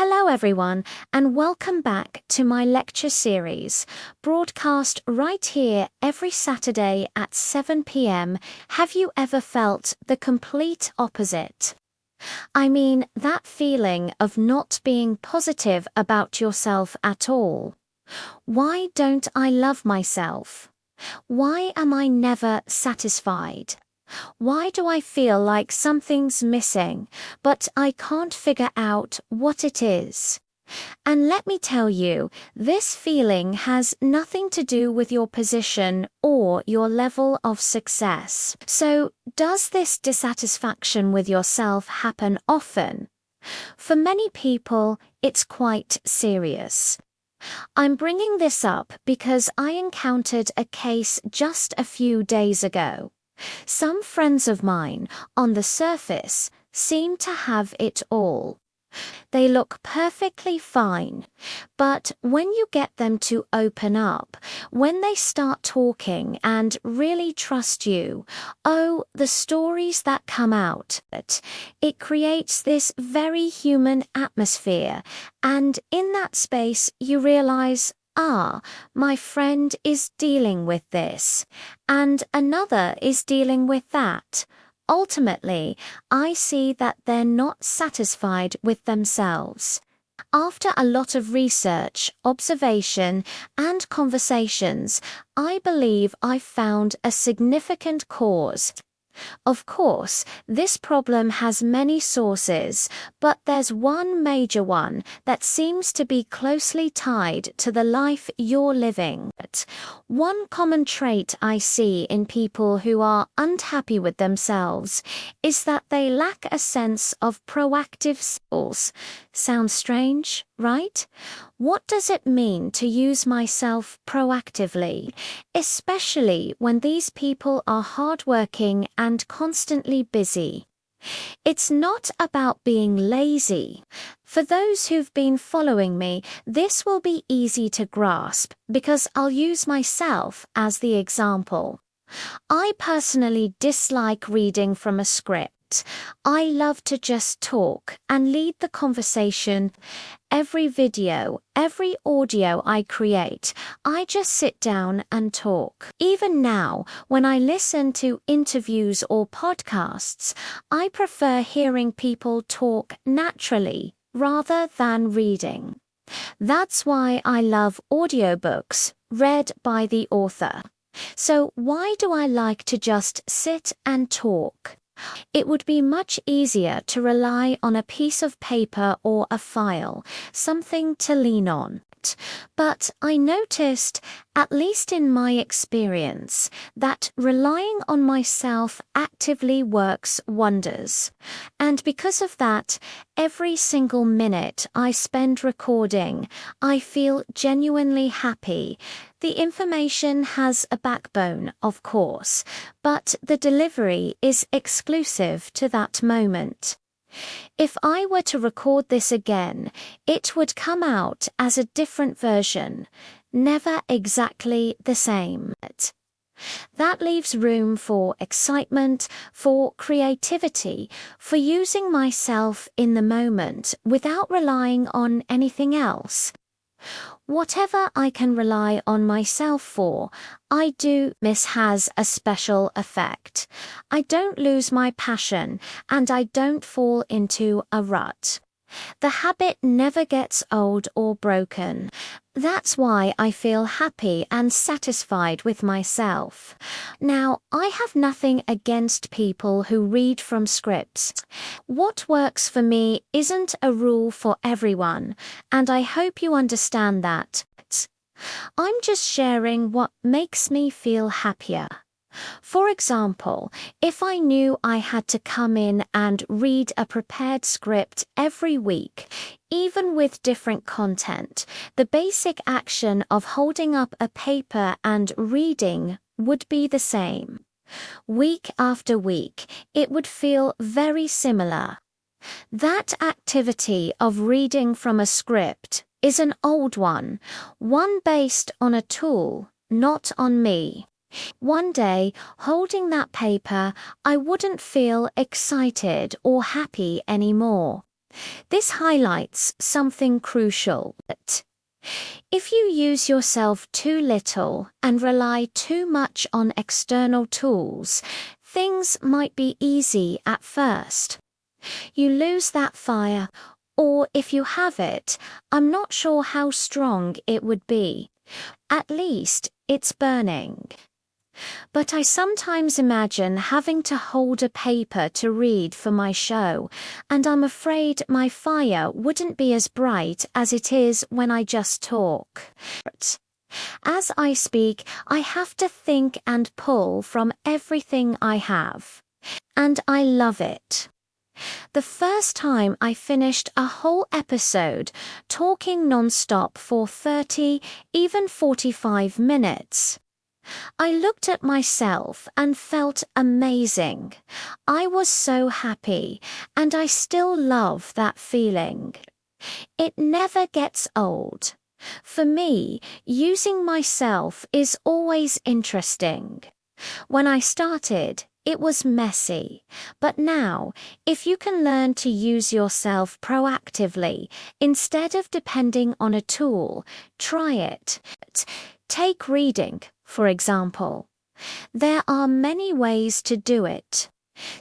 Hello, everyone, and welcome back to my lecture series, broadcast right here every Saturday at 7 p.m. Have you ever felt the complete opposite? I mean, that feeling of not being positive about yourself at all. Why don't I love myself? Why am I never satisfied? Why do I feel like something's missing, but I can't figure out what it is? And let me tell you, this feeling has nothing to do with your position or your level of success. So, does this dissatisfaction with yourself happen often? For many people, it's quite serious. I'm bringing this up because I encountered a case just a few days ago. Some friends of mine, on the surface, seem to have it all. They look perfectly fine, but when you get them to open up, when they start talking and really trust you, oh, the stories that come out, it creates this very human atmosphere, and in that space you realize, my friend is dealing with this, and another is dealing with that. Ultimately, I see that they're not satisfied with themselves. After a lot of research, observation, and conversations, I believe I found a significant cause. Of course, this problem has many sources, but there's one major one that seems to be closely tied to the life you're living. One common trait I see in people who are unhappy with themselves is that they lack a sense of proactive skills. Sounds strange, right? What does it mean to use myself proactively, especially when these people are hardworking and constantly busy? It's not about being lazy. For those who've been following me, this will be easy to grasp because I'll use myself as the example. I personally dislike reading from a script. I love to just talk and lead the conversation. Every video, every audio I create, I just sit down and talk. Even now, when I listen to interviews or podcasts, I prefer hearing people talk naturally rather than reading. That's why I love audiobooks read by the author. So why do I like to just sit and talk? It would be much easier to rely on a piece of paper or a file, something to lean on. But I noticed, at least in my experience, that relying on myself actively works wonders. And because of that, every single minute I spend recording, I feel genuinely happy. The information has a backbone, of course, but the delivery is exclusive to that moment. If I were to record this again, it would come out as a different version, never exactly the same. That leaves room for excitement, for creativity, for using myself in the moment without relying on anything else. Whatever I can rely on myself for, I do miss has a special effect. I don't lose my passion, and I don't fall into a rut. The habit never gets old or broken. That's why I feel happy and satisfied with myself. Now, I have nothing against people who read from scripts. What works for me isn't a rule for everyone, and I hope you understand that. I'm just sharing what makes me feel happier. For example, if I knew I had to come in and read a prepared script every week, even with different content, the basic action of holding up a paper and reading would be the same. Week after week, it would feel very similar. That activity of reading from a script is an old one based on a tool, not on me. One day, holding that paper, I wouldn't feel excited or happy anymore. This highlights something crucial. If you use yourself too little and rely too much on external tools, things might be easy at first. You lose that fire, or if you have it, I'm not sure how strong it would be. At least it's burning. But I sometimes imagine having to hold a paper to read for my show, and I'm afraid my fire wouldn't be as bright as it is when I just talk. As I speak, I have to think and pull from everything I have. And I love it. The first time I finished a whole episode talking non-stop for 30, even 45 minutes. I looked at myself and felt amazing. I was so happy, and I still love that feeling. It never gets old. For me, using myself is always interesting. When I started, it was messy, but now, if you can learn to use yourself proactively, instead of depending on a tool, try it. Take reading, for example. There are many ways to do it.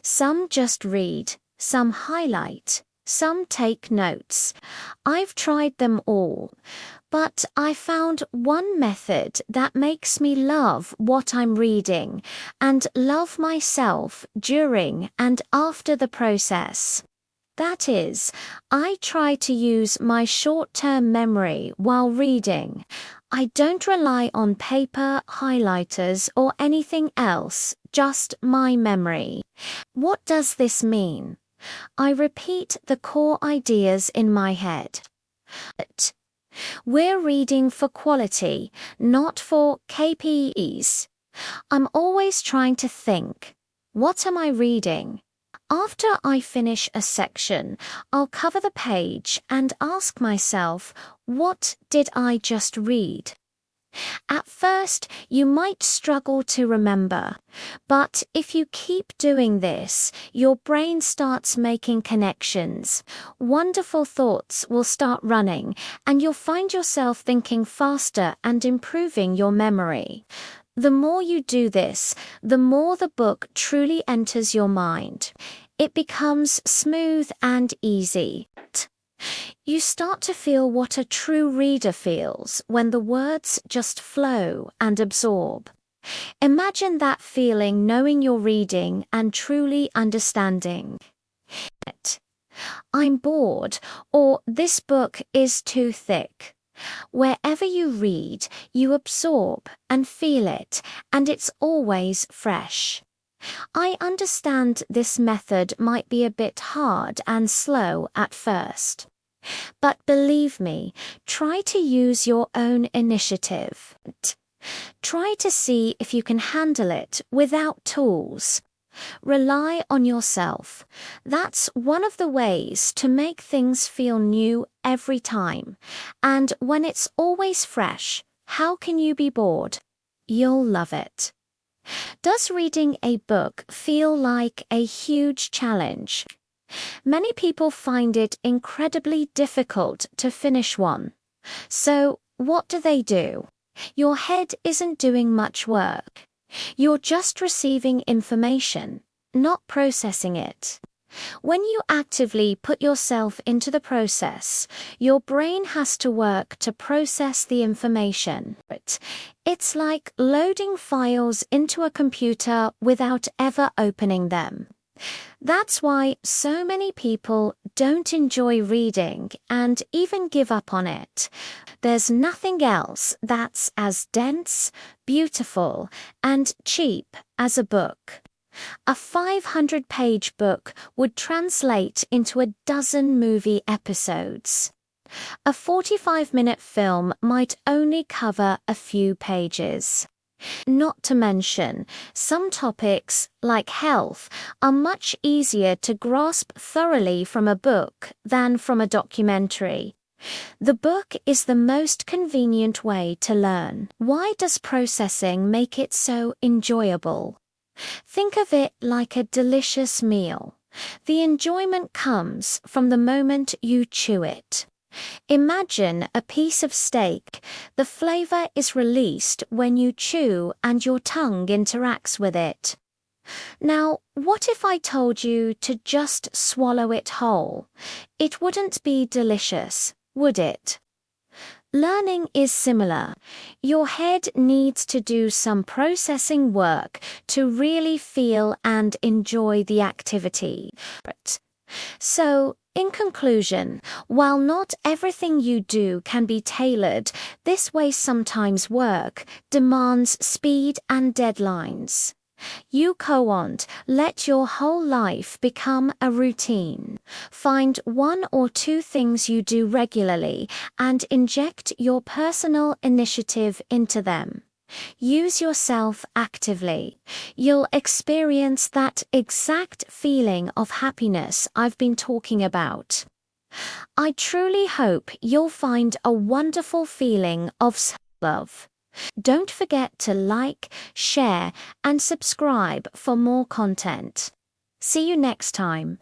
Some just read, some highlight, some take notes. I've tried them all, but I found one method that makes me love what I'm reading and love myself during and after the process. That is, I try to use my short-term memory while reading. I don't rely on paper, highlighters, or anything else, just my memory. What does this mean? I repeat the core ideas in my head. We're reading for quality, not for KPIs. I'm always trying to think, what am I reading? After I finish a section, I'll cover the page and ask myself, what did I just read? At first, you might struggle to remember, but if you keep doing this, your brain starts making connections. Wonderful thoughts will start running, and you'll find yourself thinking faster and improving your memory. The more you do this, the more the book truly enters your mind. It becomes smooth and easy. You start to feel what a true reader feels when the words just flow and absorb. Imagine that feeling knowing you're reading and truly understanding. I'm bored, or this book is too thick. Wherever you read, you absorb and feel it, and it's always fresh. I understand this method might be a bit hard and slow at first. But believe me, try to use your own initiative. Try to see if you can handle it without tools. Rely on yourself. That's one of the ways to make things feel new every time. And when it's always fresh, how can you be bored? You'll love it. Does reading a book feel like a huge challenge? Many people find it incredibly difficult to finish one. So, what do? Your head isn't doing much work. You're just receiving information, not processing it. When you actively put yourself into the process, your brain has to work to process the information. It's like loading files into a computer without ever opening them. That's why so many people don't enjoy reading and even give up on it. There's nothing else that's as dense, beautiful, and cheap as a book. A 500-page book would translate into a dozen movie episodes. A 45-minute film might only cover a few pages. Not to mention, some topics, like health, are much easier to grasp thoroughly from a book than from a documentary. The book is the most convenient way to learn. Why does processing make it so enjoyable? Think of it like a delicious meal. The enjoyment comes from the moment you chew it. Imagine a piece of steak. The flavor is released when you chew and your tongue interacts with it. Now, what if I told you to just swallow it whole? It wouldn't be delicious, would it? Learning is similar. Your head needs to do some processing work to really feel and enjoy the activity. So, in conclusion, while not everything you do can be tailored, this way sometimes work demands speed and deadlines. You can't let your whole life become a routine. Find 1 or 2 things you do regularly and inject your personal initiative into them. Use yourself actively. You'll experience that exact feeling of happiness I've been talking about. I truly hope you'll find a wonderful feeling of self-love. Don't forget to like, share, and subscribe for more content. See you next time.